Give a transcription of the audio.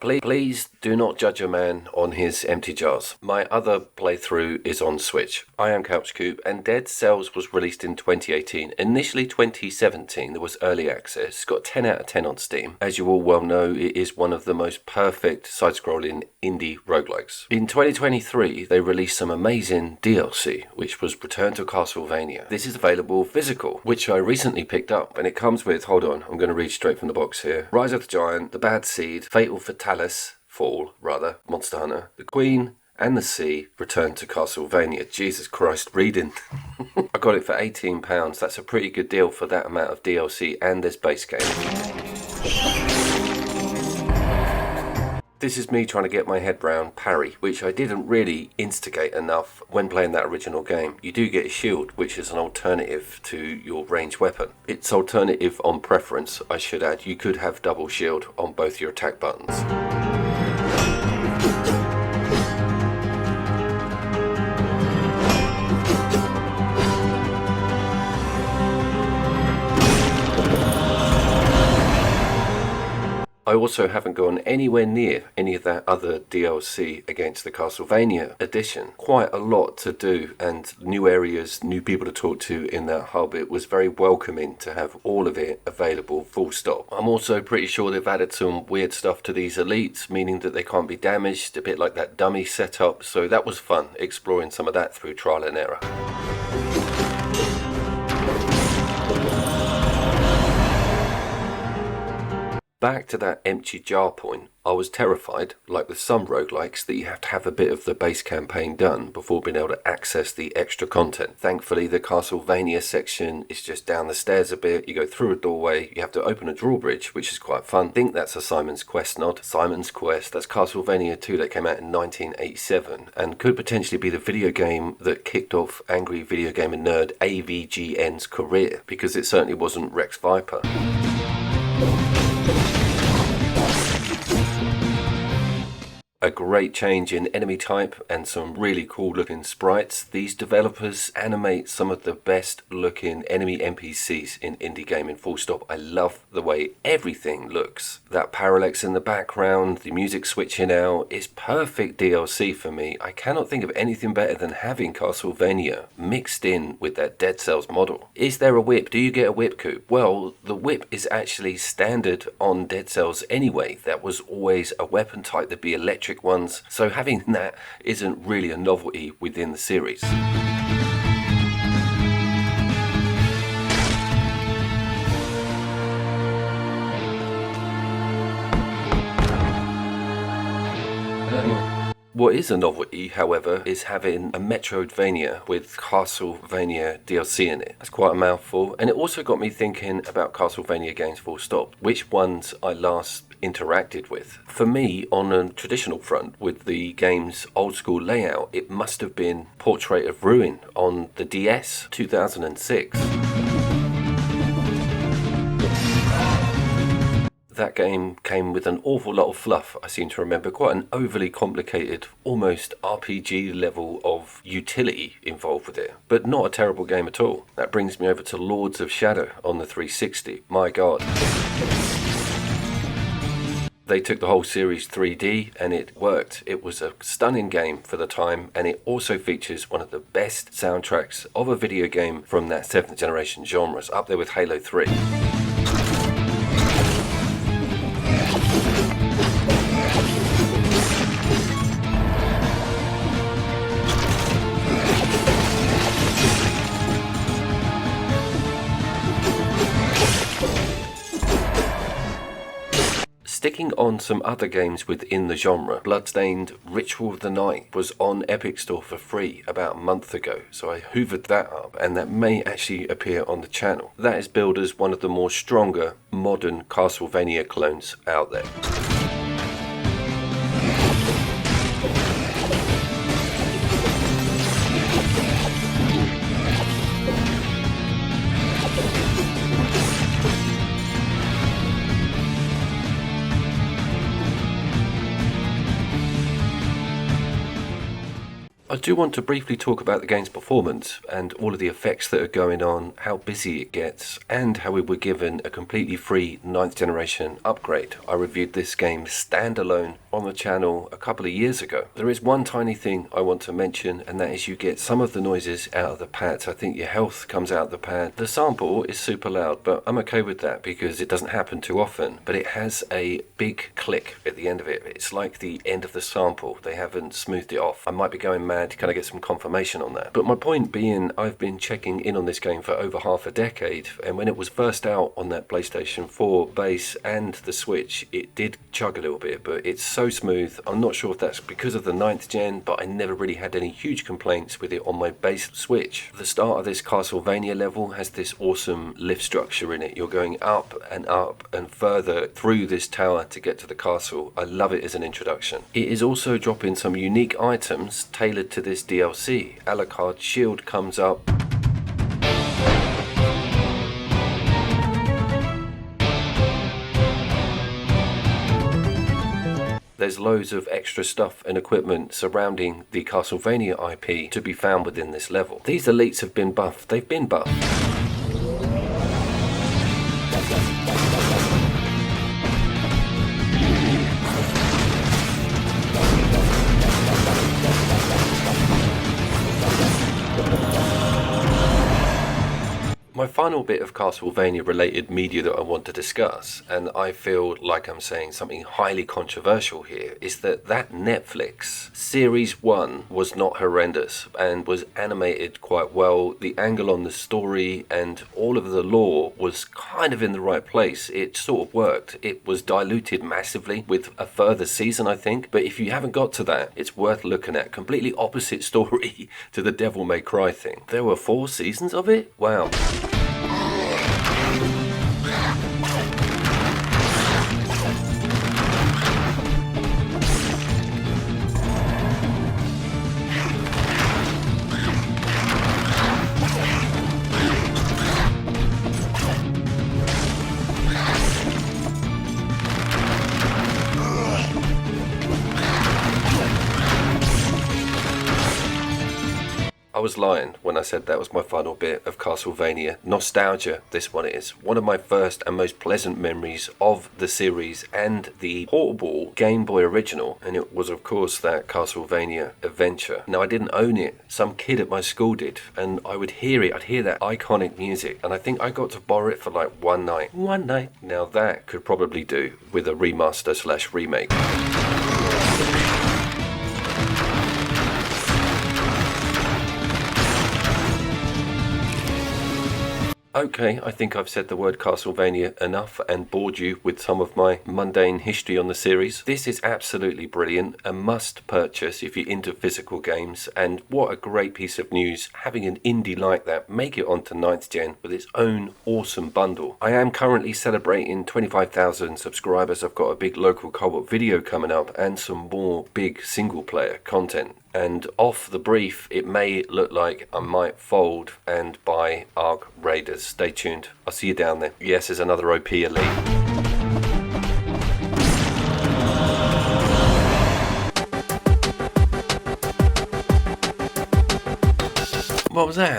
Please do not judge a man on his empty jars. My other playthrough is on Switch. I am CouchCoop, and Dead Cells was released in 2018. Initially 2017, there was early access. It's got 10 out of 10 on Steam. As you all well know, it is one of the most perfect side-scrolling indie roguelikes. In 2023, they released some amazing DLC, which was Return to Castlevania. This is available physical, which I recently picked up, and it comes with, hold on, I'm going to read straight from the box here. Rise of the Giant, The Bad Seed, Fatal Fall, Monster Hunter, The Queen, and the Sea, Return to Castlevania. Jesus Christ, reading. I got it for £18. That's a pretty good deal for that amount of DLC, and there's base game. This is me trying to get my head round parry, which I didn't really instigate enough when playing that original game. You do get a shield, which is an alternative to your ranged weapon. It's alternative on preference, I should add. You could have double shield on both your attack buttons. I also haven't gone anywhere near any of that other DLC against the Castlevania edition. Quite a lot to do and new areas, new people to talk to in that hub. It was very welcoming to have all of it available full stop. I'm also pretty sure they've added some weird stuff to these elites, meaning that they can't be damaged, a bit like that dummy setup. So that was fun, exploring some of that through trial and error. Back to that empty jar point, I was terrified, like with some roguelikes, that you have to have a bit of the base campaign done before being able to access the extra content. Thankfully, the Castlevania section is just down the stairs a bit. You go through a doorway, you have to open a drawbridge, which is quite fun. I think that's a Simon's Quest nod. Simon's Quest, that's Castlevania 2 that came out in 1987 and could potentially be the video game that kicked off angry video gamer nerd AVGN's career, because it certainly wasn't Rex Viper. A great change in enemy type and some really cool looking sprites. These developers animate some of the best looking enemy NPCs in indie gaming, full stop. I love the way everything looks. That parallax in the background, the music switching out, is perfect DLC for me. I cannot think of anything better than having Castlevania mixed in with that Dead Cells model. Is there a whip? Do you get a whip, Coop? Well, the whip is actually standard on Dead Cells anyway. That was always a weapon type, that'd be electric ones, so having that isn't really a novelty within the series. What is a novelty, however, is having a Metroidvania with Castlevania DLC in it. That's quite a mouthful, and it also got me thinking about Castlevania games full stop. Which ones I last interacted with. For me, on a traditional front, with the game's old school layout, it must have been Portrait of Ruin on the DS 2006. That game came with an awful lot of fluff, I seem to remember. Quite an overly complicated, almost RPG level of utility involved with it. But not a terrible game at all. That brings me over to Lords of Shadow on the 360. My God. They took the whole series 3D and it worked. It was a stunning game for the time, and it also features one of the best soundtracks of a video game from that 7th generation genre, up there with Halo 3. Sticking on some other games within the genre, Bloodstained Ritual of the Night was on Epic Store for free about a month ago, so I hoovered that up, and that may actually appear on the channel. That is billed as one of the more stronger modern Castlevania clones out there. I do want to briefly talk about the game's performance and all of the effects that are going on, how busy it gets, and how we were given a completely free 9th generation upgrade. I reviewed this game standalone on the channel a couple of years ago. There is one tiny thing I want to mention, and that is you get some of the noises out of the pads. I think your health comes out of the pad. The sample is super loud, but I'm okay with that because it doesn't happen too often, but it has a big click at the end of it. It's like the end of the sample. They haven't smoothed it off. I might be going mad. Can I get some confirmation on that? But my point being, I've been checking in on this game for over half a decade, and when it was first out on that PlayStation 4 base and the Switch, it did chug a little bit, but it's so smooth. I'm not sure if that's because of the 9th gen, but I never really had any huge complaints with it on my base Switch. The start of this Castlevania level has this awesome lift structure in it. You're going up and further through this tower to get to the castle. I love it as an introduction. It is also dropping some unique items tailored to this DLC. Alucard's shield comes up. There's loads of extra stuff and equipment surrounding the Castlevania IP to be found within this level. These elites have been buffed. They've been buffed. My final bit of Castlevania related media that I want to discuss, and I feel like I'm saying something highly controversial here, is that Netflix Series 1 was not horrendous and was animated quite well. The angle on the story and all of the lore was kind of in the right place. It sort of worked. It was diluted massively with a further season, I think, but if you haven't got to that, it's worth looking at. Completely opposite story to the Devil May Cry thing. There were 4 seasons of it? Wow. I was lying when I said that was my final bit of Castlevania. Nostalgia, this one is. One of my first and most pleasant memories of the series and the portable Game Boy original, and it was of course that Castlevania Adventure. Now I didn't own it, some kid at my school did, and I would hear it, I'd hear that iconic music, and I think I got to borrow it for like one night. Now that could probably do with a remaster/remake. Okay, I think I've said the word Castlevania enough and bored you with some of my mundane history on the series. This is absolutely brilliant, a must purchase if you're into physical games, and what a great piece of news having an indie like that make it onto 9th gen with its own awesome bundle. I am currently celebrating 25,000 subscribers. I've got a big local co-op video coming up and some more big single player content. And off the brief, it may look like I might fold and buy Ark Raiders. Stay tuned. I'll see you down there. Yes, there's another OP elite. What was that?